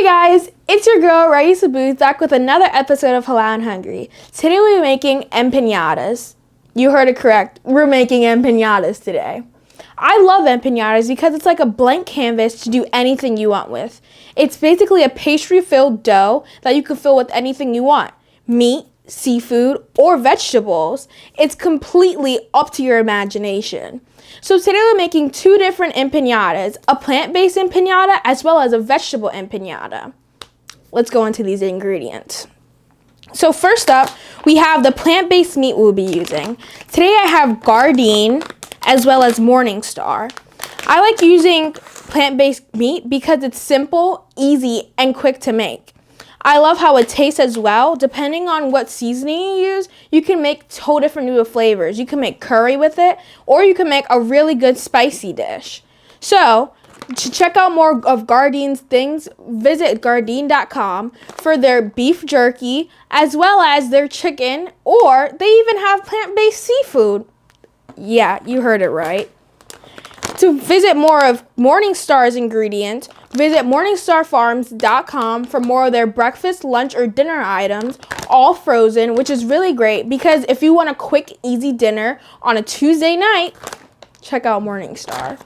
Hey guys, it's your girl Raisa Booth back with another episode of Halal and Hungry. Today we're making empanadas. You heard it correct. We're making empanadas today. I love empanadas because it's like a blank canvas to do anything you want with. It's basically a pastry-filled dough that you can fill with anything you want. Meat, seafood, or vegetables. It's completely up to your imagination. So today we're making two different empanadas, a plant-based empanada as well as a vegetable empanada. Let's go into these ingredients. So first up, we have the plant-based meat we'll be using. Today I have Gardein as well as Morningstar. I like using plant-based meat because it's simple, easy, and quick to make. I love how it tastes as well. Depending on what seasoning you use, you can make whole different new flavors. You can make curry with it, or you can make a really good spicy dish. So, to check out more of Gardein's things, visit Gardein.com for their beef jerky, as well as their chicken, or they even have plant-based seafood. Yeah, you heard it right. To visit more of Morningstar's ingredients, visit morningstarfarms.com for more of their breakfast, lunch, or dinner items, all frozen, which is really great because if you want a quick, easy dinner on a Tuesday night, check out Morningstar.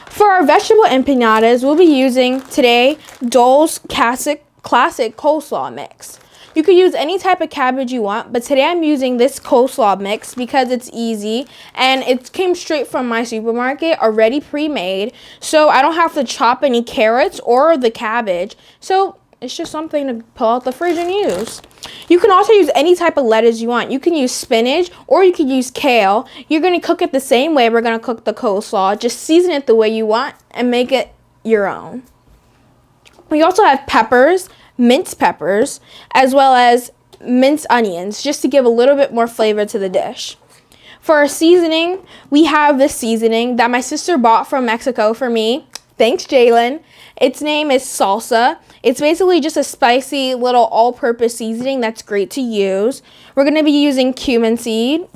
For our vegetable empanadas, we'll be using today Dole's classic coleslaw mix. You could use any type of cabbage you want, but today I'm using this coleslaw mix because it's easy and it came straight from my supermarket, already pre-made, so I don't have to chop any carrots or the cabbage, so it's just something to pull out the fridge and use. You can also use any type of lettuce you want. You can use spinach or you can use kale. You're going to cook it the same way we're going to cook the coleslaw, just season it the way you want and make it your own. We also have peppers, minced peppers, as well as minced onions, just to give a little bit more flavor to the dish. For our seasoning, we have this seasoning that my sister bought from Mexico for me. Thanks, Jalen. Its name is salsa. It's basically just a spicy little all-purpose seasoning that's great to use. We're going to be using cumin seed,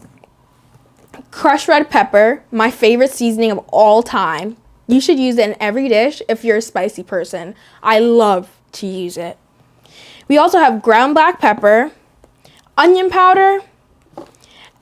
crushed red pepper, my favorite seasoning of all time. You should use it in every dish if you're a spicy person. I love to use it. We also have ground black pepper, onion powder,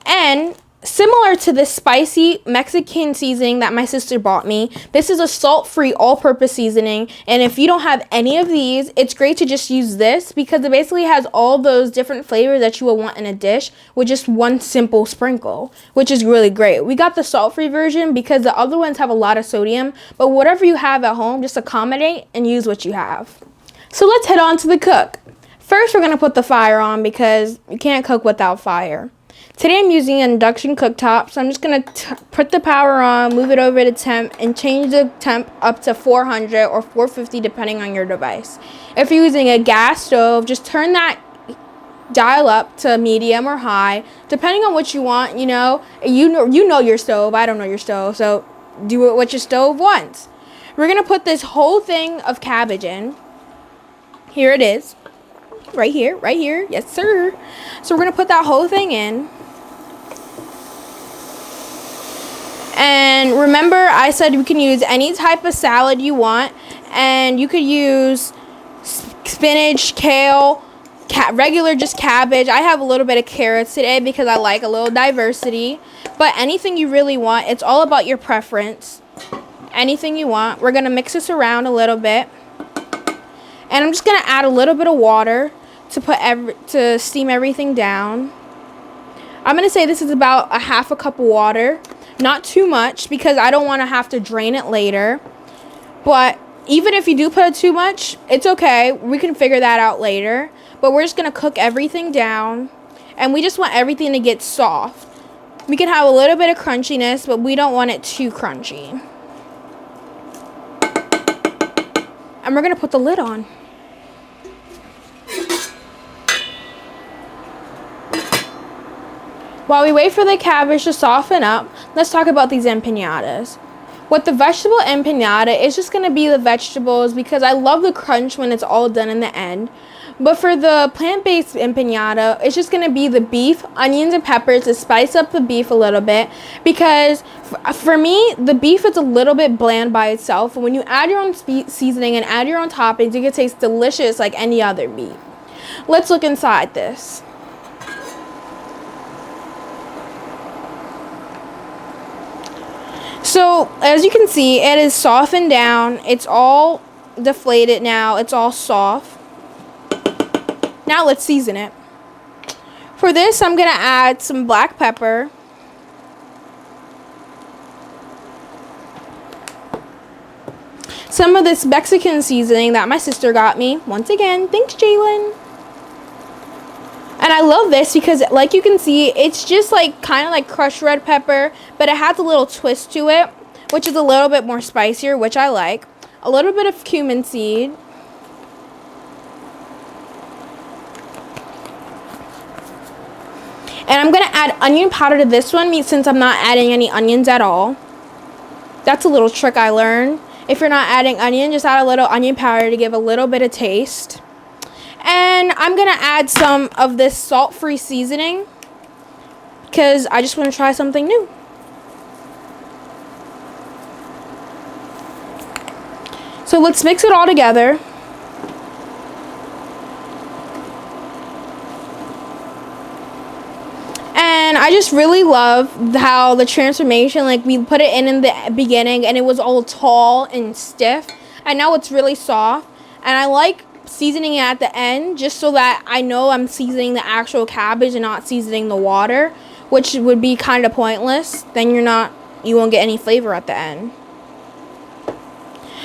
and similar to the spicy Mexican seasoning that my sister bought me, this is a salt-free all-purpose seasoning, and if you don't have any of these, it's great to just use this because it basically has all those different flavors that you will want in a dish with just one simple sprinkle, which is really great. We got the salt-free version because the other ones have a lot of sodium, but whatever you have at home, just accommodate and use what you have. So let's head on to the cook. First, we're going to put the fire on because you can't cook without fire. Today, I'm using an induction cooktop, so I'm just going to put the power on, move it over to temp, and change the temp up to 400 or 450 depending on your device. If you're using a gas stove, just turn that dial up to medium or high, depending on what you want. You know your stove. I don't know your stove, so do it what your stove wants. We're going to put this whole thing of cabbage in. Here it is. Right here. Yes, sir. So we're going to put that whole thing in. And remember, I said you can use any type of salad you want. And you could use spinach, kale, regular just cabbage. I have a little bit of carrots today because I like a little diversity. But anything you really want, it's all about your preference. Anything you want. We're going to mix this around a little bit. And I'm just going to add a little bit of water to steam everything down. I'm going to say this is about a half a cup of water. Not too much because I don't want to have to drain it later. But even if you do put it too much, it's okay. We can figure that out later. But we're just going to cook everything down. And we just want everything to get soft. We can have a little bit of crunchiness, but we don't want it too crunchy. And we're going to put the lid on. While we wait for the cabbage to soften up, let's talk about these empanadas. With the vegetable empanada, it's just going to be the vegetables because I love the crunch when it's all done in the end. But for the plant-based empanada, it's just going to be the beef, onions, and peppers to spice up the beef a little bit. Because for me, the beef is a little bit bland by itself. And when you add your own seasoning and add your own toppings, it can taste delicious like any other meat. Let's look inside this. So, as you can see, it is softened down. It's all deflated now. It's all soft. Now let's season it. For this, I'm going to add some black pepper. Some of this Mexican seasoning that my sister got me. Once again, thanks, Jalen. And I love this because, like you can see, it's just like kind of like crushed red pepper, but it has a little twist to it, which is a little bit more spicier, which I like. A little bit of cumin seed. And I'm going to add onion powder to this one since I'm not adding any onions at all. That's a little trick I learned. If you're not adding onion, just add a little onion powder to give a little bit of taste. And I'm going to add some of this salt-free seasoning because I just want to try something new. So let's mix it all together. And I just really love how the transformation, like we put it in the beginning and it was all tall and stiff. And now it's really soft. And I like seasoning it at the end just so that I know I'm seasoning the actual cabbage and not seasoning the water, which would be kind of pointless. Then you won't get any flavor at the end.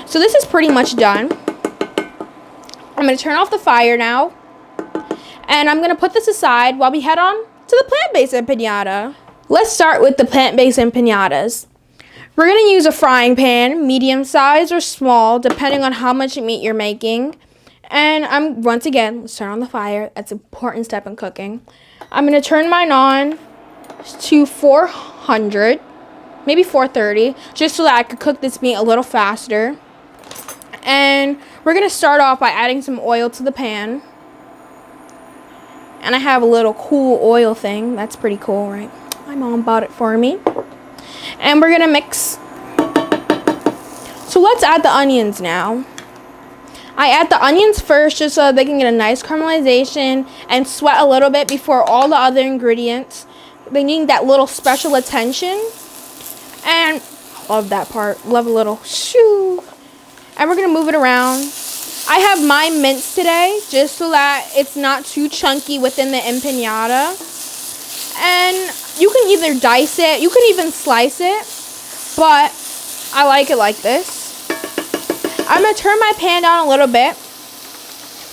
So this is pretty much done. I'm going to turn off the fire now. And I'm going to put this aside while we head on to the plant-based empanada. Let's start with the plant-based empanadas. We're going to use a frying pan, medium size or small, depending on how much meat you're making. And once again, let's turn on the fire. That's an important step in cooking. I'm going to turn mine on to 400, maybe 430, just so that I could cook this meat a little faster. And we're going to start off by adding some oil to the pan. And I have a little cool oil thing. That's pretty cool, right? My mom bought it for me. And we're going to mix. So let's add the onions now. I add the onions first just so that they can get a nice caramelization and sweat a little bit before all the other ingredients. They need that little special attention. And love that part. Love a little shoo. And we're going to move it around. I have mine minced today just so that it's not too chunky within the empanada. And you can either dice it, you can even slice it, but I like it like this. I'm going to turn my pan down a little bit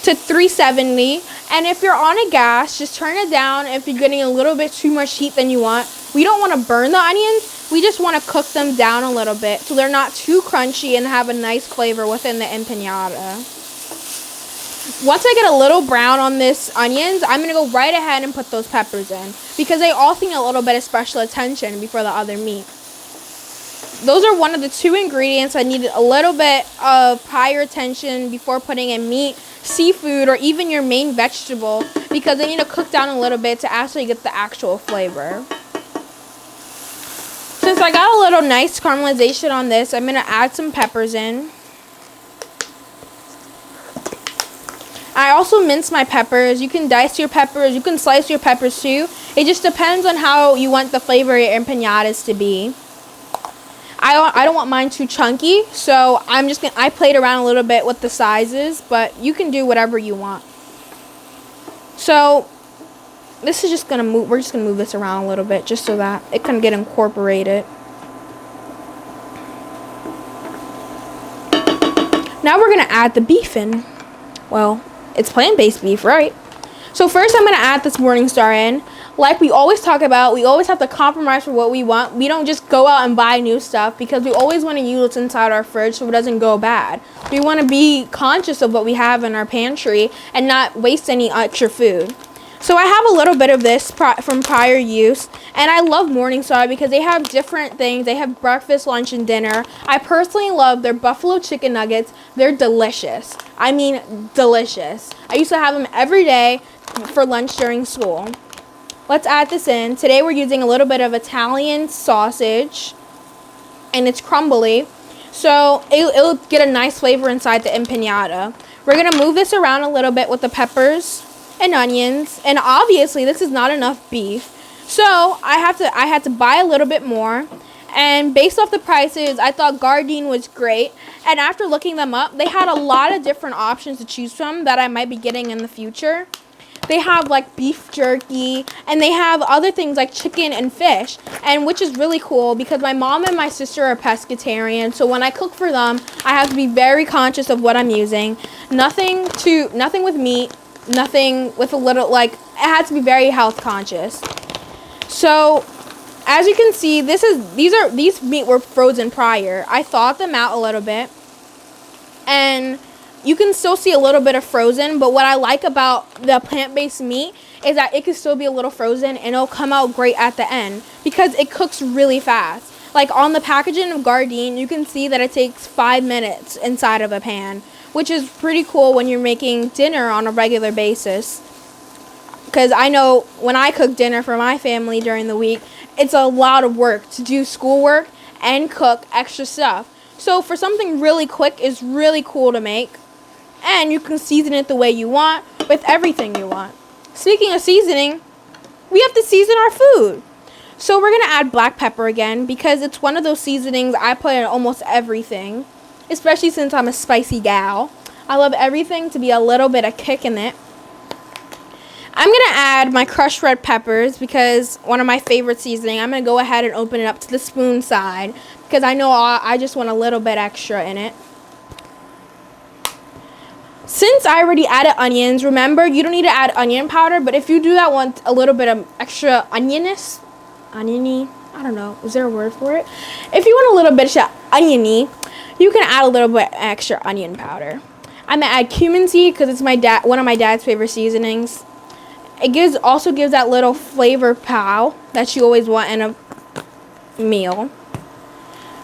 to 370. And if you're on a gas, just turn it down if you're getting a little bit too much heat than you want. We don't want to burn the onions. We just want to cook them down a little bit so they're not too crunchy and have a nice flavor within the empanada. Once I get a little brown on this onions, I'm going to go right ahead and put those peppers in because they all need a little bit of special attention before the other meat. Those are one of the two ingredients that needed a little bit of prior attention before putting in meat, seafood, or even your main vegetable because they need to cook down a little bit to actually get the actual flavor. Since I got a little nice caramelization on this, I'm going to add some peppers in. I also mince my peppers. You can dice your peppers. You can slice your peppers too. It just depends on how you want the flavor of your empanadas to be. I don't want mine too chunky, so I played around a little bit with the sizes, but you can do whatever you want. So this is just gonna move. We're just gonna move this around a little bit just so that it can get incorporated. Now we're gonna add the beef in. Well, it's plant-based beef, right? So first I'm going to add this Morningstar in. Like we always talk about, we always have to compromise for what we want. We don't just go out and buy new stuff because we always want to use what's inside our fridge so it doesn't go bad. We want to be conscious of what we have in our pantry and not waste any extra food. So I have a little bit of this from prior use, and I love Morningstar because they have different things. They have breakfast, lunch, and dinner. I personally love their buffalo chicken nuggets. They're delicious. I mean, delicious. I used to have them every day for lunch during school. Let's add this in. Today we're using a little bit of Italian sausage, and it's crumbly, so it'll get a nice flavor inside the empanada. We're going to move this around a little bit with the peppers and onions, and obviously this is not enough beef, so I had to buy a little bit more. And based off the prices, I thought Gardein was great, and after looking them up, they had a lot of different options to choose from that I might be getting in the future. They have like beef jerky, and they have other things like chicken and fish, and which is really cool because my mom and my sister are pescatarian, so when I cook for them, I have to be very conscious of what I'm using. Nothing with meat, nothing with a little, like, it has to be very health conscious. So as you can see, these meat were frozen prior. I thawed them out a little bit, and you can still see a little bit of frozen, but what I like about the plant-based meat is that it can still be a little frozen and it'll come out great at the end because it cooks really fast. Like on the packaging of Gardein, you can see that it takes 5 minutes inside of a pan, which is pretty cool when you're making dinner on a regular basis. Because I know when I cook dinner for my family during the week, it's a lot of work to do schoolwork and cook extra stuff. So for something really quick, it's really cool to make. And you can season it the way you want with everything you want. Speaking of seasoning, we have to season our food. So we're going to add black pepper again because it's one of those seasonings I put in almost everything, especially since I'm a spicy gal. I love everything to be a little bit of kick in it. I'm going to add my crushed red peppers because one of my favorite seasoning. I'm going to go ahead and open it up to the spoon side because I know I just want a little bit extra in it. Since I already added onions, remember, you don't need to add onion powder, but if you do that, want a little bit of extra oniony, I don't know, is there a word for it? If you want a little bit of oniony, you can add a little bit extra onion powder. I'm going to add cumin seed because it's one of my dad's favorite seasonings. It also gives that little flavor pow that you always want in a meal.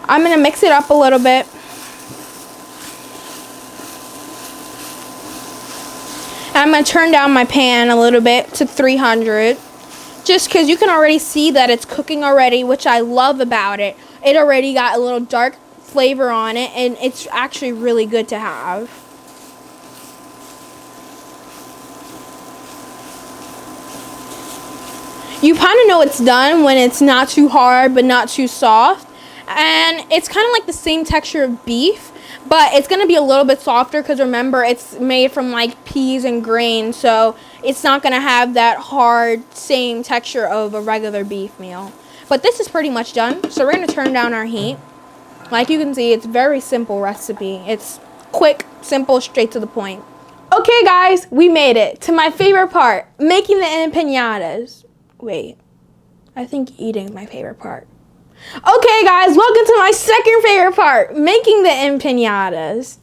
I'm going to mix it up a little bit. I'm going to turn down my pan a little bit to 300 just because you can already see that it's cooking already, which I love about it. It already got a little dark flavor on it, and it's actually really good to have. You kind of know it's done when it's not too hard but not too soft, and it's kind of like the same texture of beef, but it's going to be a little bit softer because remember, it's made from like peas and grain, so it's not going to have that hard same texture of a regular beef meal. But this is pretty much done, so we're going to turn down our heat. Like you can see, it's a very simple recipe. It's quick, simple, straight to the point. Okay guys, we made it to my favorite part, making the empanadas. Wait, I think eating is my favorite part. Okay guys, welcome to my second favorite part, making the empanadas.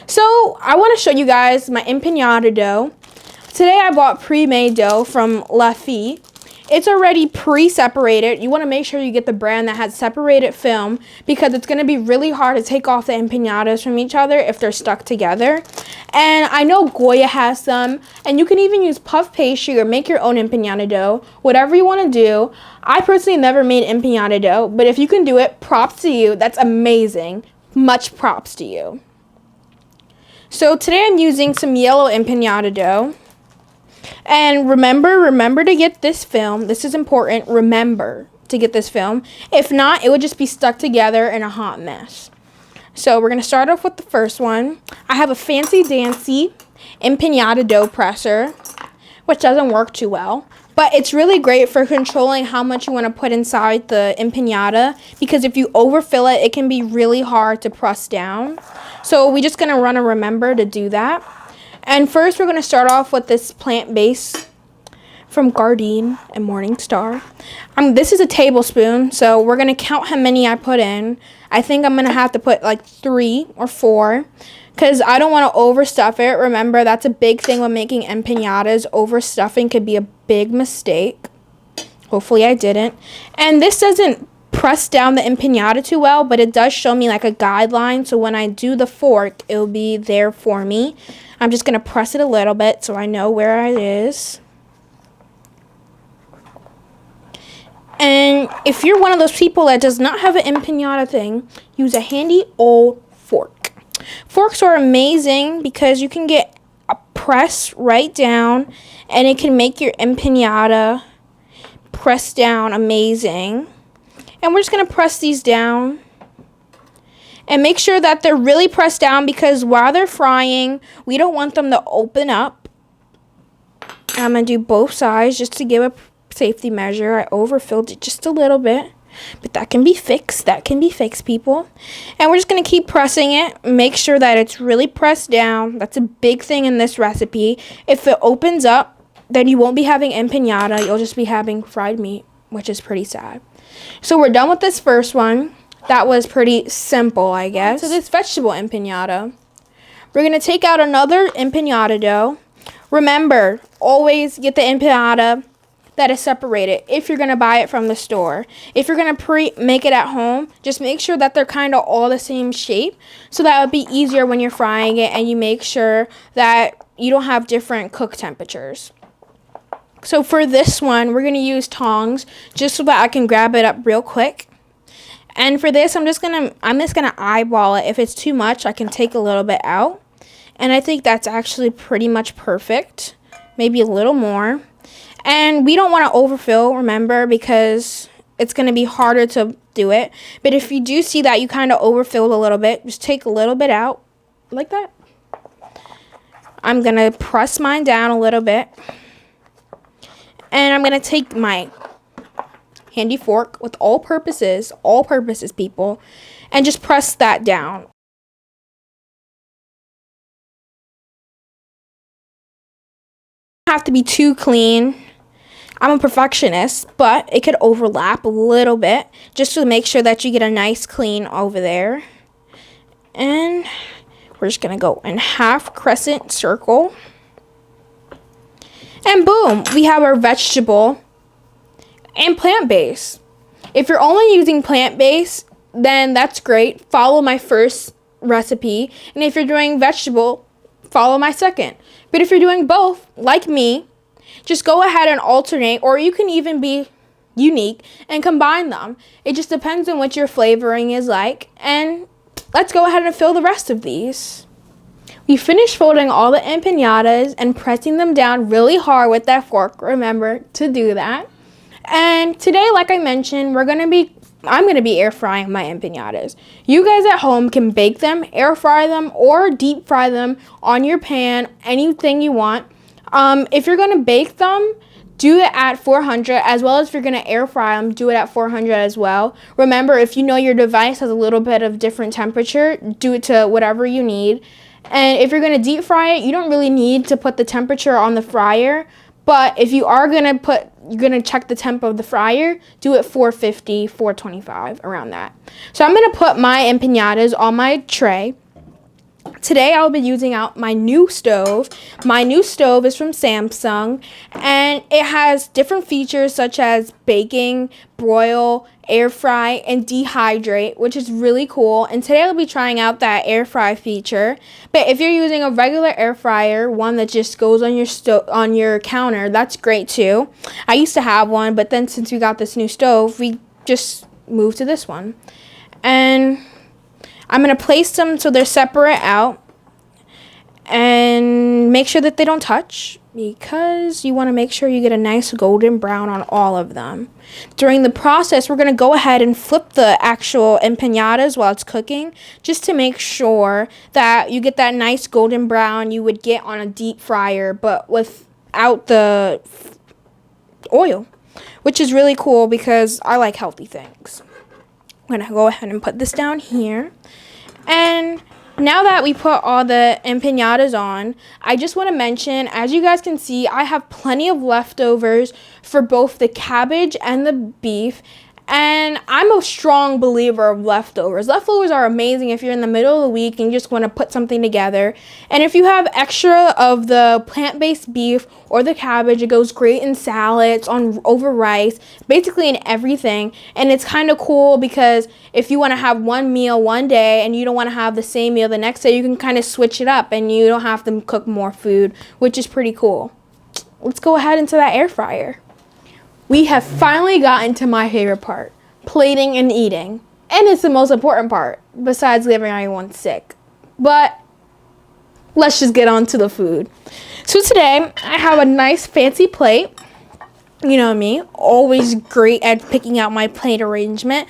So I want to show you guys my empanada dough. Today I bought pre-made dough from La Fille. It's already pre-separated. You want to make sure you get the brand that has separated film because it's going to be really hard to take off the empanadas from each other if they're stuck together. And I know Goya has some, and you can even use puff pastry or make your own empanada dough, whatever you want to do. I personally never made empanada dough, but if you can do it, props to you. That's amazing. Much props to you. So today I'm using some yellow empanada dough. And remember to get this film. This is important. Remember to get this film. If not, it would just be stuck together in a hot mess. So we're going to start off with the first one. I have a fancy dancy empanada dough presser, which doesn't work too well. But it's really great for controlling how much you want to put inside the empanada, because if you overfill it, it can be really hard to press down. So we're just going to remember to do that. And first, we're going to start off with this plant base from Gardein and Morningstar. This is a tablespoon, so we're going to count how many I put in. I think I'm going to have to put like 3 or 4 because I don't want to overstuff it. Remember, that's a big thing when making empanadas. Overstuffing could be a big mistake. Hopefully I didn't. And this doesn't press down the empanada too well, but it does show me like a guideline, so when I do the fork, it'll be there for me. I'm just going to press it a little bit so I know where it is. And if you're one of those people that does not have an empanada thing, use a handy old fork. Forks are amazing because you can get a press right down and it can make your empanada press down amazing. And we're just going to press these down and make sure that they're really pressed down because while they're frying, we don't want them to open up. I'm going to do both sides just to give a safety measure. I overfilled it just a little bit, but that can be fixed. That can be fixed, people. And we're just going to keep pressing it. Make sure that it's really pressed down. That's a big thing in this recipe. If it opens up, then you won't be having empanada. You'll just be having fried meat, which is pretty sad. So we're done with this first one. That was pretty simple, I guess. So this vegetable empanada, we're going to take out another empanada dough. Remember, always get the empanada that is separated if you're going to buy it from the store. If you're going to make it at home, just make sure that they're kind of all the same shape, so that would be easier when you're frying it, and you make sure that you don't have different cook temperatures. So for this one, we're going to use tongs just so that I can grab it up real quick. And for this, I'm just going to eyeball it. If it's too much, I can take a little bit out. And I think that's actually pretty much perfect. Maybe a little more. And we don't want to overfill, remember, because it's going to be harder to do it. But if you do see that you kind of overfilled a little bit, just take a little bit out like that. I'm going to press mine down a little bit. And I'm going to take my handy fork with all purposes, people, and just press that down. Have to be too clean. I'm a perfectionist, but it could overlap a little bit just to make sure that you get a nice clean over there. And we're just going to go in half crescent circle. And boom, we have our vegetable and plant-based. If you're only using plant-based, then that's great. Follow my first recipe. And if you're doing vegetable, follow my second. But if you're doing both, like me, just go ahead and alternate, or you can even be unique and combine them. It just depends on what your flavoring is like. And let's go ahead and fill the rest of these. We finished folding all the empanadas and pressing them down really hard with that fork. Remember to do that. And today, like I mentioned, I'm going to be air frying my empanadas. You guys at home can bake them, air fry them, or deep fry them on your pan, anything you want. If you're going to bake them, do it at 400, as well as if you're going to air fry them, do it at 400 as well. Remember, if you know your device has a little bit of different temperature, do it to whatever you need. And if you're going to deep fry it, you don't really need to put the temperature on the fryer. But if you are going to you're going to check the temp of the fryer, do it 450, 425, around that. So I'm going to put my empanadas on my tray. Today I'll be using out my new stove. My new stove is from Samsung, and it has different features such as baking, broil, air fry, and dehydrate, which is really cool. And today I'll be trying out that air fry feature. But if you're using a regular air fryer, one that just goes on your counter, that's great too. I used to have one, but then since we got this new stove, we just moved to this one. And I'm going to place them so they're separate out and make sure that they don't touch, because you want to make sure you get a nice golden brown on all of them. During the process, we're going to go ahead and flip the actual empanadas while it's cooking, just to make sure that you get that nice golden brown you would get on a deep fryer, but without the oil, which is really cool because I like healthy things. I'm going to go ahead and put this down here. And Now that we put all the empanadas on, I just want to mention, as you guys can see, I have plenty of leftovers for both the cabbage and the beef. And I'm a strong believer of leftovers. Leftovers are amazing if you're in the middle of the week and you just want to put something together. And if you have extra of the plant-based beef or the cabbage, it goes great in salads, over rice, basically in everything. And it's kind of cool because if you want to have one meal one day and you don't want to have the same meal the next day, you can kind of switch it up and you don't have to cook more food, which is pretty cool. Let's go ahead into that air fryer. We have finally gotten to my favorite part, plating and eating. And it's the most important part, besides leaving everyone sick. But let's just get on to the food. So today, I have a nice fancy plate. You know me, always great at picking out my plate arrangement.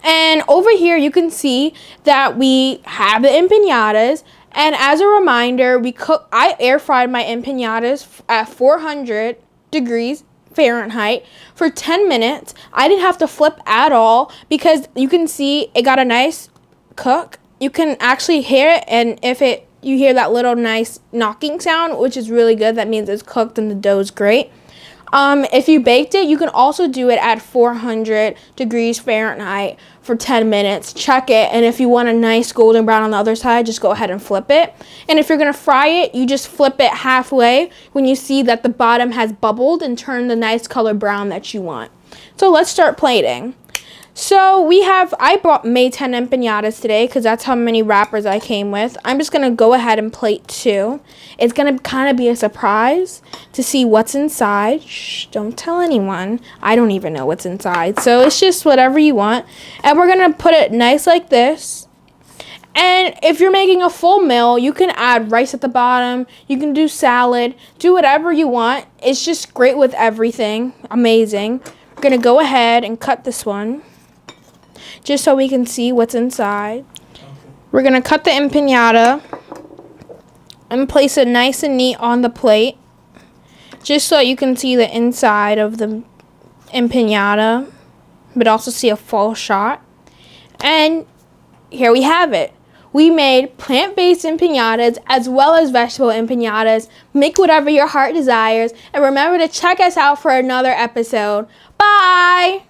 And over here, you can see that we have the empanadas. And as a reminder, I air fried my empanadas at 400 degrees Fahrenheit for 10 minutes. I didn't have to flip at all because you can see it got a nice cook. You can actually hear it, and you hear that little nice knocking sound, which is really good. That means it's cooked and the dough's great. If you baked it, you can also do it at 400 degrees Fahrenheit for 10 minutes. Check it, and if you want a nice golden brown on the other side, just go ahead and flip it. And if you're going to fry it, you just flip it halfway when you see that the bottom has bubbled and turn the nice color brown that you want. So let's start plating. So I made 10 empanadas today because that's how many wrappers I came with. I'm just going to go ahead and plate 2. It's going to kind of be a surprise to see what's inside. Shh, don't tell anyone. I don't even know what's inside. So it's just whatever you want. And we're going to put it nice like this. And if you're making a full meal, you can add rice at the bottom. You can do salad. Do whatever you want. It's just great with everything. Amazing. We're going to go ahead and cut this one, just so we can see what's inside. We're going to cut the empanada and place it nice and neat on the plate, just so you can see the inside of the empanada, but also see a full shot. And here we have it. We made plant-based empanadas as well as vegetable empanadas. Make whatever your heart desires. And remember to check us out for another episode. Bye!